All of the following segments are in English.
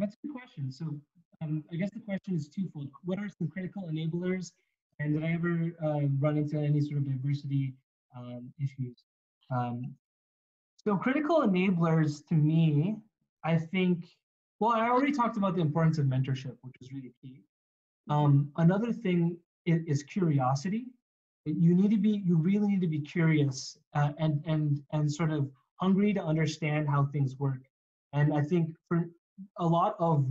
That's a good question. So I guess the question is twofold. What are some critical enablers, and did I ever run into any sort of diversity issues? Um, so critical enablers to me, I think, well, I already talked about the importance of mentorship, which is really key. Another thing is curiosity. You really need to be curious and sort of hungry to understand how things work. And I think for a lot of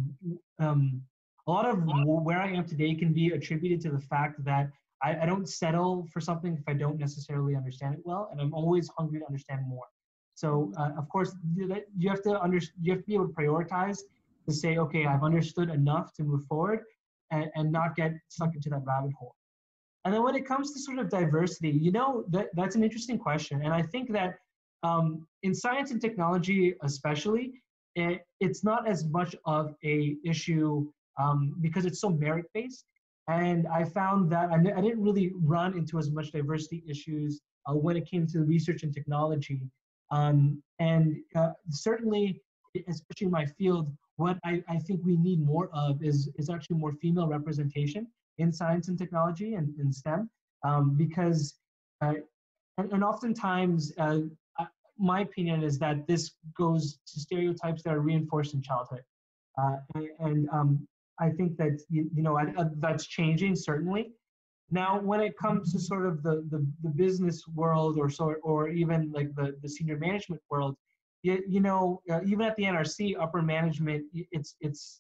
um, where I am today can be attributed to the fact that I don't settle for something if I don't necessarily understand it well, and I'm always hungry to understand more. So of course you have to you have to be able to prioritize to say, okay, I've understood enough to move forward and not get stuck into that rabbit hole. And then when it comes to sort of diversity, you know, that's an interesting question. And I think that in science and technology, especially, it's not as much of a issue because it's so merit-based. And I found that I didn't really run into as much diversity issues when it came to research and technology. Certainly, especially in my field, what I think we need more of is actually more female representation in science and technology and in STEM, because, and oftentimes, my opinion is that this goes to stereotypes that are reinforced in childhood. I think that, that's changing, certainly. Now, when it comes to sort of the business world or even like the senior management world, even at the NRC, upper management, it's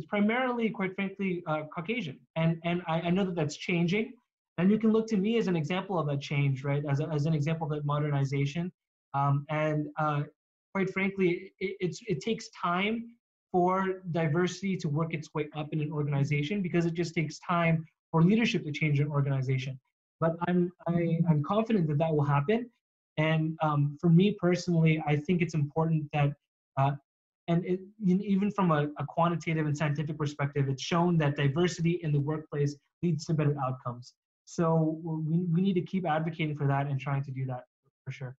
primarily, quite frankly, Caucasian. And I know that that's changing. And you can look to me as an example of that change, right? As an example of that modernization. Quite frankly, it takes time for diversity to work its way up in an organization because it just takes time for leadership to change an organization. But I'm confident that that will happen. And for me personally, I think it's important that, even from a quantitative and scientific perspective, it's shown that diversity in the workplace leads to better outcomes. So we need to keep advocating for that and trying to do that for sure.